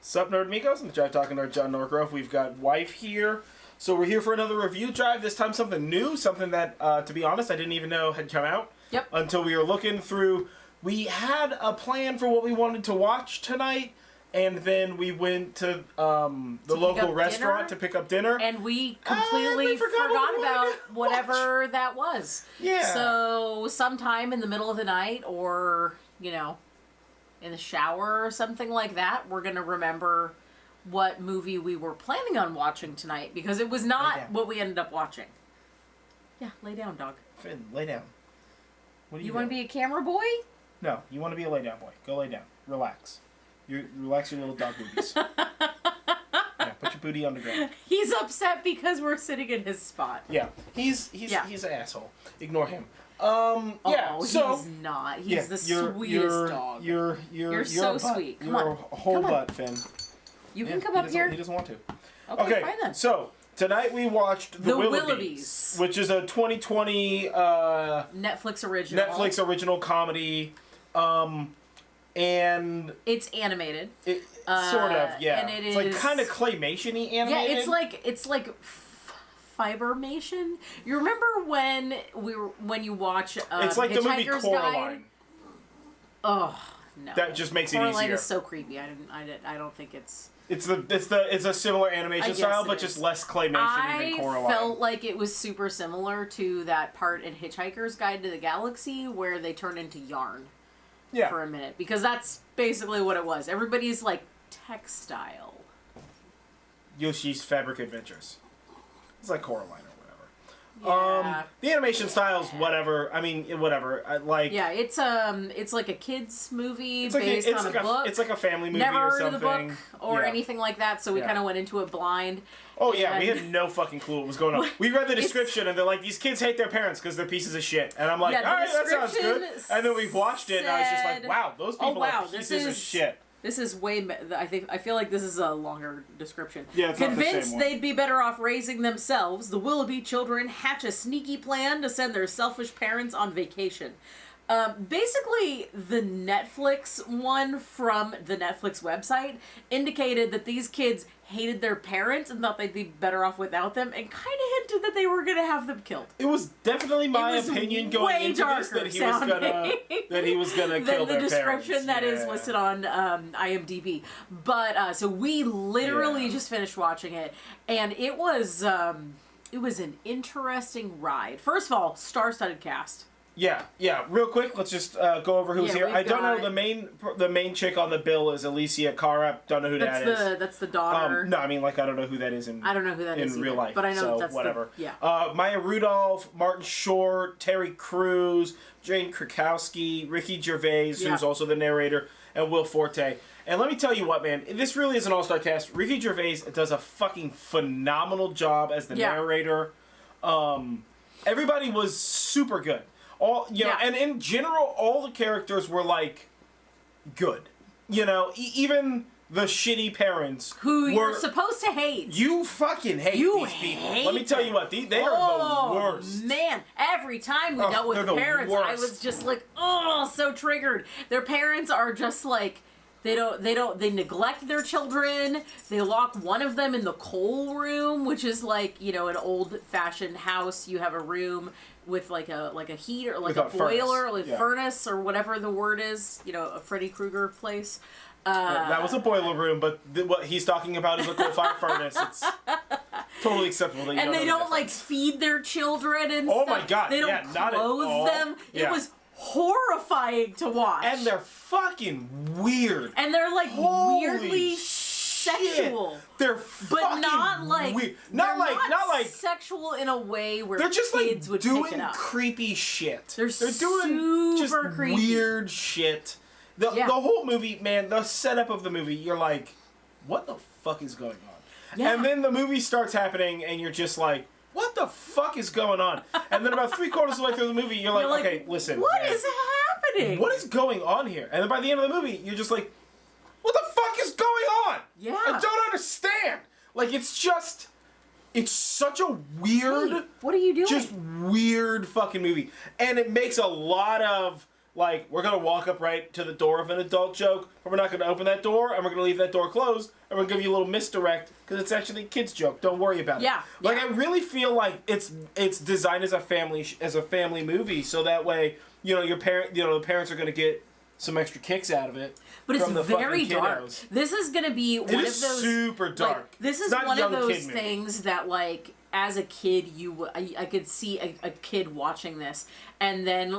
Sup, Nerdmigos, and the Jive Talking Nerd, John Norgrove. We've got Wife here. So we're here for another review, Jive. This time something new, something that, to be honest, I didn't even know had come out. Yep. Until we were looking through. We had a plan for what we wanted to watch tonight, and then we went to the local restaurant to pick up dinner. And we completely forgot about whatever that was. Yeah. So sometime in the middle of the night or, you know, in the shower or something like that, we're going to remember what movie we were planning on watching tonight, because it was not what we ended up watching. Yeah, lay down, dog. Finn, lay down. What do you want to be a camera boy? No, you want to be a lay down boy. Go lay down. Relax. Relax your little dog boobies. Yeah, put your booty on the ground. He's upset because we're sitting in his spot. Yeah, he's an asshole. Ignore him. Yeah, so he's not. He's the sweetest dog. You're so sweet. Come on. You're a whole butt, Finn. You can come up here. He doesn't want to. Okay, fine then. So tonight we watched the Willoughbys, which is a 2020 Netflix original comedy. And it's animated. Sort of, yeah. And it's like kind of claymation-y animated. Yeah, it's like fibermation. You remember when you watch it's like the movie Coraline. Guide? Oh no, that just makes Coraline it easier. Coraline is so creepy. I don't think it's. It's a similar animation style, but just less claymation than Coraline. I felt like it was super similar to that part in Hitchhiker's Guide to the Galaxy where they turn into yarn. Yeah. For a minute, because that's basically what it was. Everybody's like textile. Yoshi's Fabric Adventures. It's like Coraline or whatever. Yeah. The animation style's whatever. I mean, whatever. Yeah, it's like a kids movie it's based on a book. It's like a family movie Never or heard something. of the book or anything like that, so we kind of went into it blind. Oh yeah, we had no fucking clue what was going on. We read the description and they're like, these kids hate their parents because they're pieces of shit. And I'm like, all right, that sounds good. And then we watched it and I was just like, wow, those people are pieces of shit. This is way. I feel like this is a longer description. Yeah, it's Convinced not the same one. they'd be better off raising themselves, the Willoughby children hatch a sneaky plan to send their selfish parents on vacation. Basically, the Netflix one from the Netflix website indicated that these kids hated their parents and thought they'd be better off without them, and kind of hinted that they were going to have them killed. It was definitely my opinion going into this that he was gonna kill their parents. The description that is listed on IMDb. But so we literally just finished watching it, and it was an interesting ride. First of all, star-studded cast. Yeah. Real quick, let's just go over who's here. I don't know the main chick on the bill is Alicia Cara. Don't know who that is. That's the daughter. No, I mean I don't know who that is in. I don't know who that is in real life. But I know that's whatever. Yeah. Maya Rudolph, Martin Short, Terry Crews, Jane Krakowski, Ricky Gervais, who's also the narrator, and Will Forte. And let me tell you what, man, this really is an all-star cast. Ricky Gervais does a fucking phenomenal job as the narrator. Everybody was super good. And in general, all the characters were like good. You know, even the shitty parents who you're supposed to hate. You fucking hate these people. Let me tell you what, they are the worst. Man, every time we dealt with parents, I was just like, so triggered. Their parents are just like. They neglect their children. They lock one of them in the coal room, which is like, you know, an old-fashioned house. You have a room with like a heater, like a boiler, like furnace, or whatever the word is. You know, a Freddy Krueger place. That was a boiler room, but what he's talking about is a coal-fired furnace. It's totally acceptable. And they don't like feed their children and stuff. Oh my god! They don't clothe them. Yeah. It was horrifying to watch. And they're fucking weird. And they're like weirdly sexual. They're fucking not like weird. Not like sexual in a way where they're just kids like would doing pick it up. Creepy shit. They're doing just creepy. weird shit. The whole movie, man, the setup of the movie, you're like, what the fuck is going on? Yeah. And then the movie starts happening and you're just like, what the fuck is going on? And then about 3/4 of the way through the movie, you're like, okay, listen. What is happening? What is going on here? And then by the end of the movie, you're just like, what the fuck is going on? Yeah. I don't understand. Like, it's such a weird... Wait, what are you doing? Just weird fucking movie. And it makes a lot of like, we're going to walk up right to the door of an adult joke, but we're not going to open that door, and we're going to leave that door closed, and we're going to give you a little misdirect, because it's actually a kid's joke. Don't worry about it. Yeah. Like, I really feel like it's designed as a family movie, so that way, you know, the parents are going to get some extra kicks out of it. But it's very dark. This is going to be one of those... super dark. Like, this is one of those things that, like, as a kid, I could see a kid watching this, and then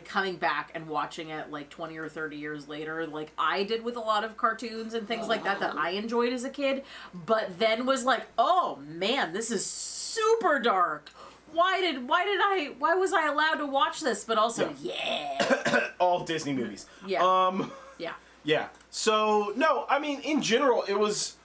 coming back and watching it, like, 20 or 30 years later, like I did with a lot of cartoons and things like that I enjoyed as a kid, but then was like, oh, man, this is super dark. Why was I allowed to watch this? But also, all Disney movies. Yeah. Yeah. So, no, I mean, in general, it was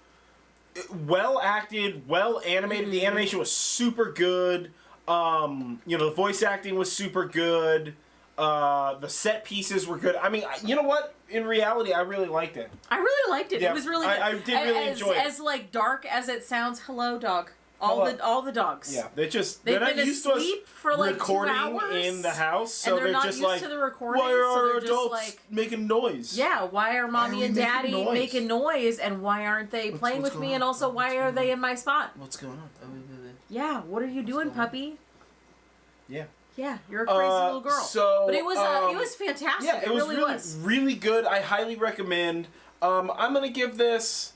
well acted, well animated. The animation was super good. The voice acting was super good. The set pieces were good. I mean, you know what? In reality, I really liked it. I really liked it. Yeah, it was really good. I did really enjoy it. As like dark as it sounds, hello, dog. All the dogs. Yeah, they're not used to us for like recording 2 hours, in the house, so and they're not just used like, to the recording, why are so our adults making noise? Yeah, why are mommy and daddy making noise, and why aren't they playing with me, and also why are they in my spot? What's going on? Yeah, what are you doing, puppy? Yeah. Yeah, you're a crazy little girl. But it was fantastic. Yeah, it was really good. I highly recommend. I'm gonna give this.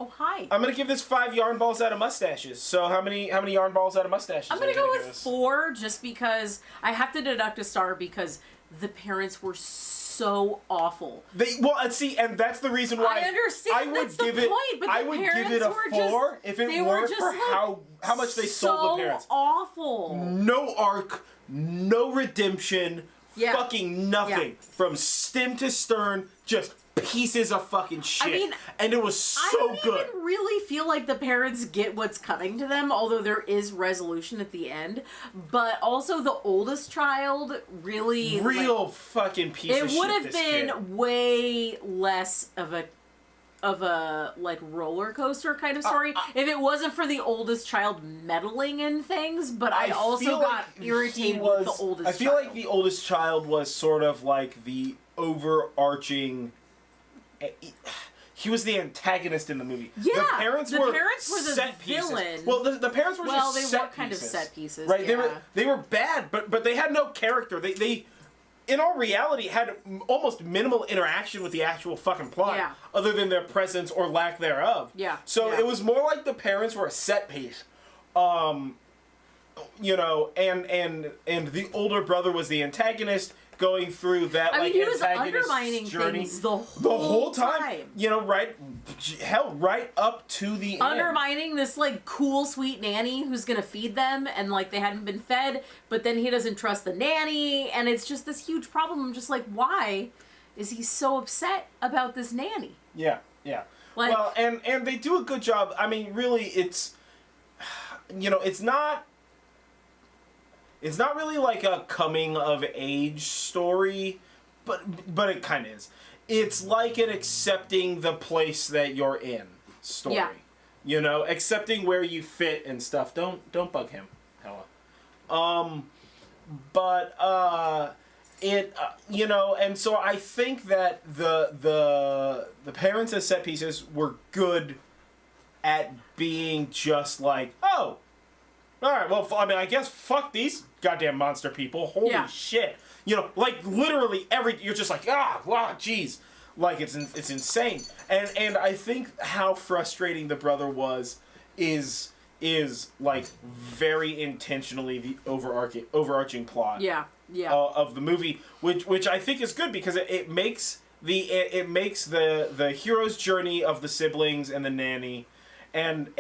Oh, hi. I'm gonna give this 5 yarn balls out of mustaches. So how many yarn balls out of mustaches? I'm gonna go with 4, just because I have to deduct a star because the parents were so awful. And that's the reason why I understand. I would give it a 4 if it weren't for how much they sold the parents. So awful. No arc, no redemption, fucking nothing from stem to stern, just pieces of fucking shit. I mean, and it was so good. I don't even really feel like the parents get what's coming to them, although there is resolution at the end. But also the oldest child really fucking piece of shit. It would have been way less of a like roller coaster kind of story if it wasn't for the oldest child meddling in things. But I also got irritated with the oldest child. I feel like the oldest child was sort of like the overarching. He was the antagonist in the movie. Yeah, the parents were the set villain. Pieces. Well, the parents were just they set were kind pieces, of set pieces, right? Yeah. They were bad, but they had no character. They in all reality had almost minimal interaction with the actual fucking plot, other than their presence or lack thereof. Yeah. So it was more like the parents were a set piece. And the older brother was the antagonist. Going through that, he was undermining journey things the whole time. Right up to the end. Undermining this, like, cool, sweet nanny who's gonna feed them, and, like, they hadn't been fed, but then he doesn't trust the nanny, and it's just this huge problem. I'm just like, why is he so upset about this nanny? Yeah. Like, well, and they do a good job. I mean, really, it's not... It's not really like a coming of age story, but it kind of is. It's like an accepting the place that you're in story. Yeah. Accepting where you fit and stuff. Don't bug him, Hella. And so I think that the parents as set pieces were good at being just like, oh, all right, well, I mean, I guess fuck these goddamn monster people. Holy shit. Like, literally you're just like, wow, jeez. Like, it's insane. And I think how frustrating the brother is like, very intentionally the overarching plot of the movie, which I think is good because it makes the hero's journey of the siblings and the nanny and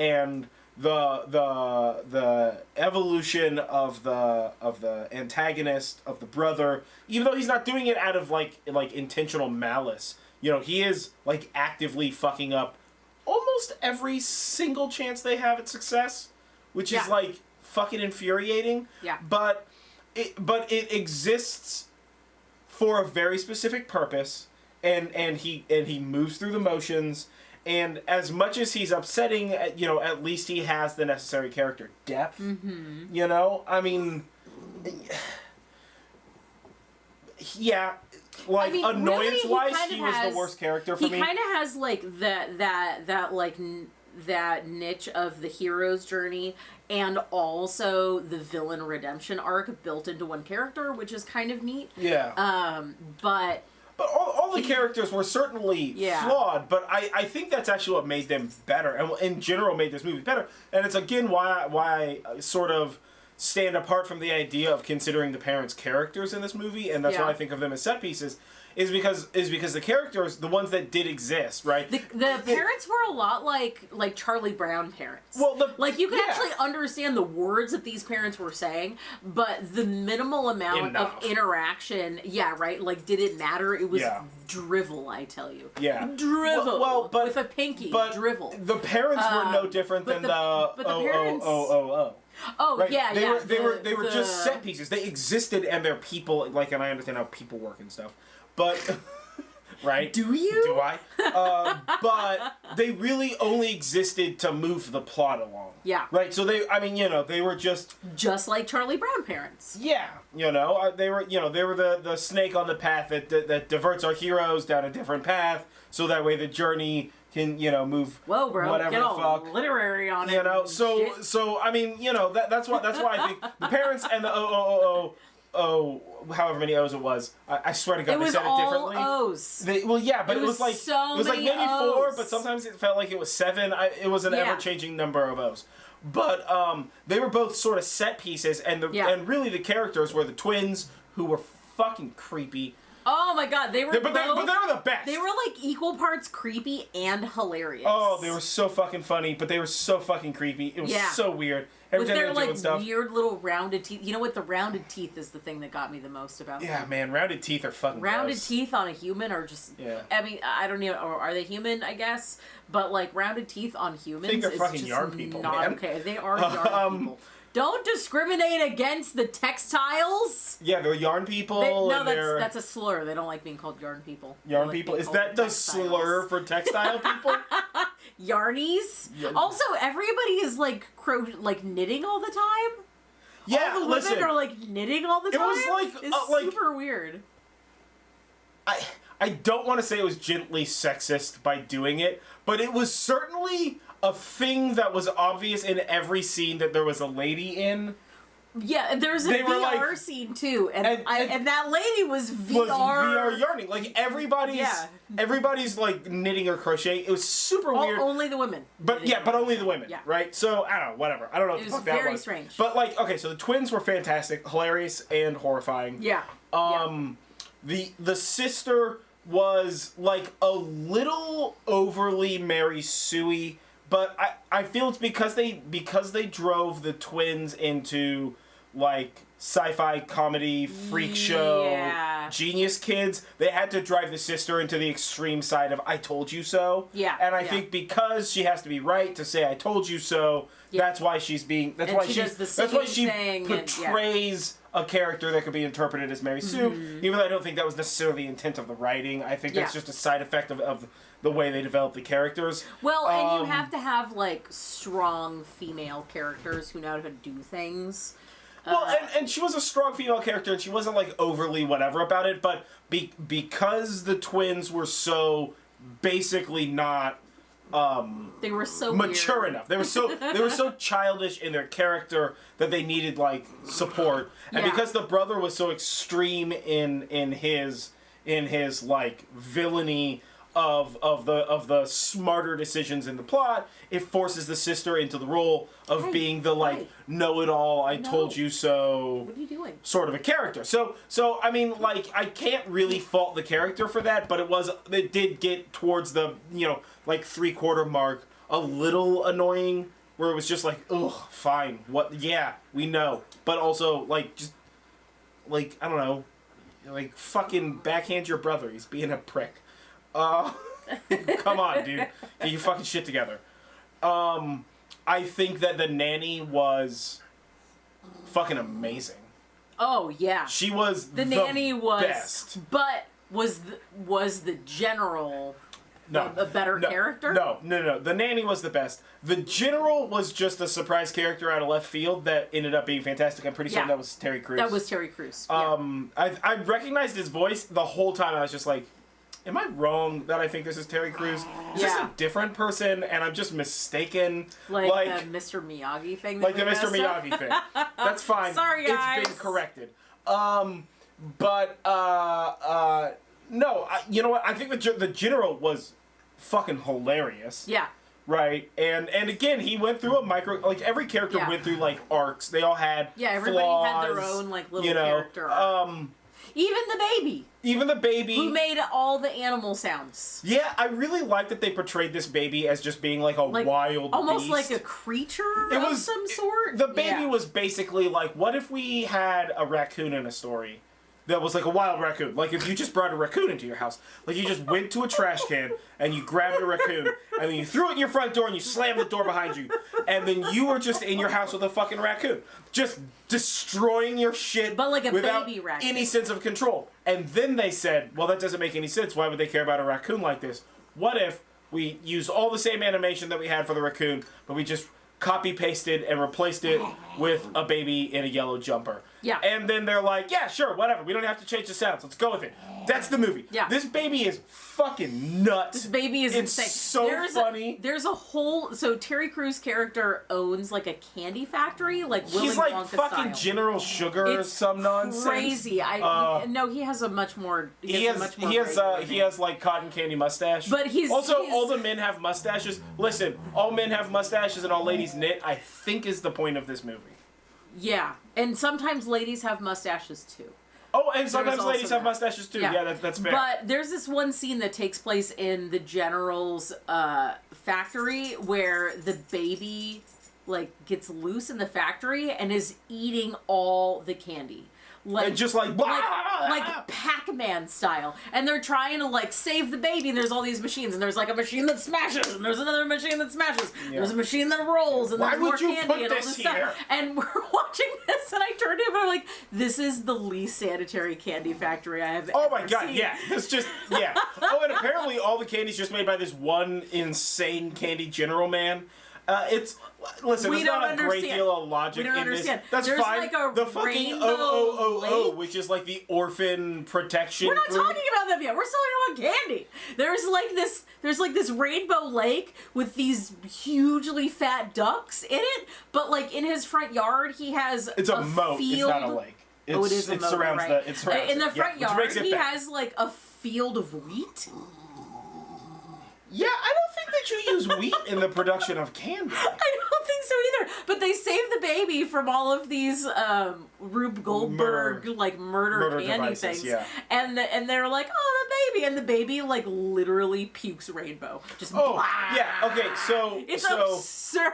the evolution of the antagonist of the brother, even though he's not doing it out of like intentional malice, he is like actively fucking up almost every single chance they have at success, which is like fucking infuriating. Yeah. But it exists for a very specific purpose, and he moves through the motions. And as much as he's upsetting, at least he has the necessary character depth. Mm-hmm. I mean, Yeah, like, annoyance-wise, really, he was the worst character for me. He kind of has, like, that niche of the hero's journey and also the villain redemption arc built into one character, which is kind of neat. Yeah. But all the characters were certainly flawed, but I think that's actually what made them better, and in general made this movie better. And it's, again, why I sort of stand apart from the idea of considering the parents characters in this movie, and that's why I think of them as set pieces, is because the characters, the ones that did exist, right? The parents were a lot like Charlie Brown parents. Well, you can actually understand the words that these parents were saying, but the minimal amount of interaction, like, did it matter? It was drivel, I tell you. Yeah. Drivel. Well, but with a pinky. But drivel. The parents were no different than the parents. Oh, right? Yeah, they were just set pieces. They existed, and they're people, like, and I understand how people work and stuff, but right? Do you? Do I? But they really only existed to move the plot along. Yeah. Right. So they were just like Charlie Brown parents. Yeah. They were the snake on the path that diverts our heroes down a different path, so that way the journey can, move. Whoa, bro! Whatever Get the all fuck. literary on it. So I mean, that's why I think the parents and the however many O's it was. I swear to God, they said it differently. O's. But it was like maybe O's. 4, but sometimes it felt like it was 7. It was an ever-changing number of O's. But they were both sort of set pieces, and really the characters were the twins, who were fucking creepy. Oh my God, they were but they were the best. They were like equal parts creepy and hilarious. Oh, they were so fucking funny, but they were so fucking creepy. It was so weird. Every With time their, they were doing stuff. Weird little rounded teeth. You know what? The rounded teeth is the thing that got me the most about them. Yeah, man, rounded teeth are fucking rounded gross. teeth on a human are just... Yeah. I mean, I don't know, or are they human, I guess? But, like, rounded teeth on humans I think they're is fucking just yarn people, not man. okay. They are yarn people. Don't discriminate against the textiles. Yeah, they're yarn people. That's a slur. They don't like being called yarn people. Yarn people? Is that the slur for textile people? Yarnies. Yeah. Also, everybody is like knitting all the time. Yeah, all the women are like knitting all the time. It was it's super weird. I don't want to say it was gently sexist by doing it, but it was certainly a thing that was obvious in every scene that there was a lady in. Yeah, there's a VR scene too, and that lady was VR yarning. Like everybody's like knitting or crochet. It was super weird. Only the women. But only the women. Yeah. Right. So I don't know. Whatever. I don't know. It was very strange. But okay, so the twins were fantastic, hilarious, and horrifying. Yeah. The sister was like a little overly Mary Sue-y. But I feel it's because they drove the twins into, like, sci-fi comedy freak show genius kids. They had to drive the sister into the extreme side of I told you so. Yeah. And I think because she has to be right to say I told you so, that's why she's being she portrays a character that could be interpreted as Mary Sue. Even though I don't think that was necessarily the intent of the writing. I think that's just a side effect of the way they develop the characters. Well, and you have to have, like, strong female characters who know how to do things. Well, and she was a strong female character, and she wasn't, like, overly whatever about it, but because the twins were so basically not... they were so mature weird. enough. They were so childish in their character that they needed, like, support. And because the brother was so extreme in his like villainy of the smarter decisions in the plot, it forces the sister into the role of being the know-it-all, I told you so. What are you doing? Sort of a character. So I mean, like, I can't really fault the character for that, but it did get towards the, like 3/4 mark a little annoying, where it was just like, ugh, fine, what? Yeah, we know, but also like just like I don't know, like fucking backhand your brother. He's being a prick. Come on, dude. Get your fucking shit together. I think that the nanny was fucking amazing. Oh, yeah. She was the nanny was best. But was the general a better character? No. The nanny was the best. The general was just a surprise character out of left field that ended up being fantastic. I'm pretty certain that was Terry Crews. That was Terry Crews. I recognized his voice the whole time. I was just like, am I wrong that I think this is Terry Crews? Is this a different person and I'm just mistaken? Like the Mr. Miyagi thing? Like the Mr. Miyagi thing. That's fine. Sorry, guys. It's been corrected. No, you know what? I think the general was fucking hilarious. Yeah. Right, and again, he went through like every character went through like arcs. They all had everybody flaws, had their own like little character arc. Even the baby who made all the animal sounds. Yeah, I really like that they portrayed this baby as just being like a wild almost beast. like a creature of some sort. The baby was basically like, what if we had a raccoon in a story that was like a wild raccoon? Like if you just brought a raccoon into your house, like you just went to a trash can and you grabbed a raccoon and then you threw it in your front door and you slammed the door behind you, and then you were just in your house with a fucking raccoon, just destroying your shit, but like a without baby raccoon, any sense of control. And then they said, well, that doesn't make any sense. Why would they care about a raccoon like this? What if we used all the same animation that we had for the raccoon, but we just copy pasted and replaced it with a baby in a yellow jumper? Yeah. And then they're like, yeah, sure, whatever. We don't have to change the sounds. Let's go with it. That's the movie. Yeah. This baby is fucking nuts. This baby is insane. It's so funny. There's a whole... So Terry Crews' character owns like a candy factory, like Willy He's like Wonka fucking style. General Sugar or some nonsense. Crazy. No, he has a much more... He has like cotton candy mustache. But all the men have mustaches. Listen, all men have mustaches and all ladies knit, I think is the point of this movie. Yeah, and sometimes ladies have mustaches too. Oh, and sometimes ladies have mustaches too. Yeah, that's fair. But there's this one scene that takes place in the General's factory where the baby like gets loose in the factory and is eating all the candy. Like, and just like Pac-Man style, and they're trying to like save the baby. And there's all these machines, and there's like a machine that smashes, and there's another machine that smashes. Yeah. There's a machine that rolls, and there's more candy and all this stuff. And we're watching this, and I turned to him and I'm like, "This is the least sanitary candy factory I have ever seen." Yeah, it's just Oh, and apparently all the candy's just made by this one insane candy general man. Listen, there's not a great deal of logic in this. That's There's fine. Like a the fucking OOOO, which is like the orphan protection. We're not talking about them yet. We're still talking about candy. There's like this rainbow lake with these hugely fat ducks in it, but like in his front yard he has it's a moat. Field. It's not a lake. It is a moat, surrounds right? It surrounds in the front yard he bad. has like a field of wheat. Yeah, I don't think that you use wheat in the production of candy. I don't think so either. But they save the baby from all of these Rube Goldberg like murder candy devices, things. Yeah. And they're like, oh, the baby, and the baby like literally pukes rainbow. Just blah. Yeah. Okay. So it's absurd.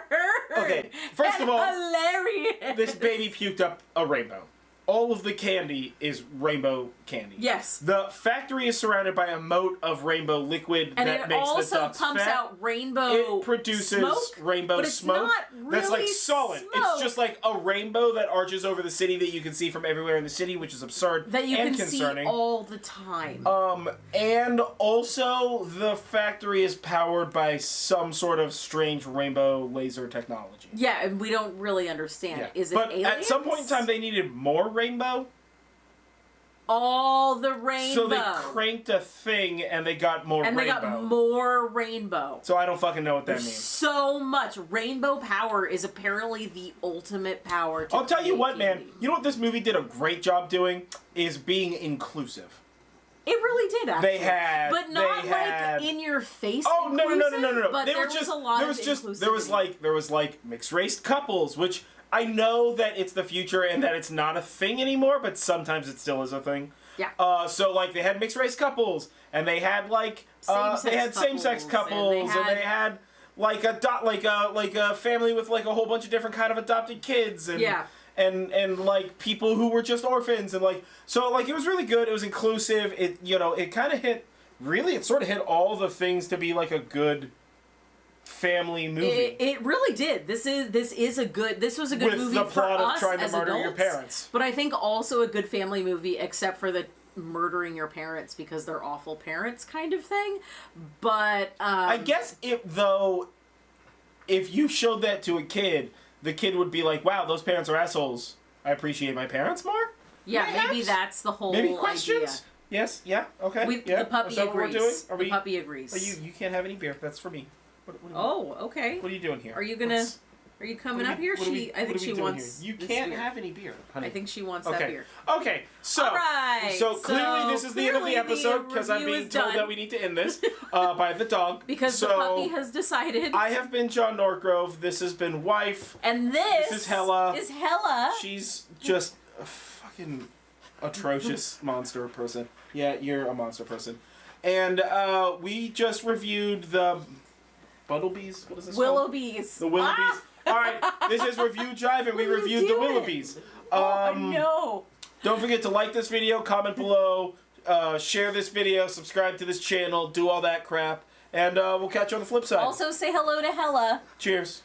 Okay. First of all, hilarious. This baby puked up a rainbow. All of the candy is rainbow candy. Yes. The factory is surrounded by a moat of rainbow liquid that makes the ducks fat. And it also pumps out rainbow It produces smoke, rainbow but it's smoke. Not really that's like solid. Smoke. It's just like a rainbow that arches over the city that you can see from everywhere in the city, which is absurd that you and can concerning. See all the time. And also the factory is powered by some sort of strange rainbow laser technology. Yeah, and we don't really understand. Yeah. Is it aliens? But at some point in time they needed more rainbow. All the rainbow. So they cranked a thing and they got more rainbow. And they got more rainbow. So I don't fucking know what that means. So much. Rainbow power is apparently the ultimate power to I'll tell you what, candy. man. You know what this movie did a great job doing? Is being inclusive. It really did, actually. They had, but not like in your face. Oh no! But there was a lot of inclusivity. There was mixed race couples, which I know that it's the future and that it's not a thing anymore, but sometimes it still is a thing. Yeah. So like they had mixed race couples, and they had like same sex couples, and they had like a family with like a whole bunch of different kind of adopted kids, and and like people who were just orphans, and like so like it was really good. It was inclusive. It it kind of hit it sort of hit all the things to be like a good family movie. It really did. This was a good with movie the for plot us of trying to as murder adults, your parents. But I think also a good family movie, except for the murdering your parents because they're awful parents kind of thing. But I guess if you showed that to a kid, the kid would be like, wow, those parents are assholes. I appreciate my parents more? Yeah, maybe that's the whole maybe questions? idea. Yes, yeah, okay. The puppy agrees. The puppy agrees. You can't have any beer. That's for me. What okay. What are you doing here? Are you coming up here? I think she wants. You can't have any beer, honey. I think she wants that beer. Okay, so clearly this is the end of the episode because I'm being told that we need to end this by the dog because the puppy has decided. I have been John Norgrove. This has been Wife, and this is Hella. She's just a fucking atrocious monster person. Yeah, you're a monster person. And we just reviewed the Willoughbys. What is this? Willoughbys. The Willoughbys. All right, this is Review Jive, and we reviewed the Willoughbys. No. Don't forget to like this video, comment below, share this video, subscribe to this channel, do all that crap, and we'll catch you on the flip side. Also, say hello to Hella. Cheers.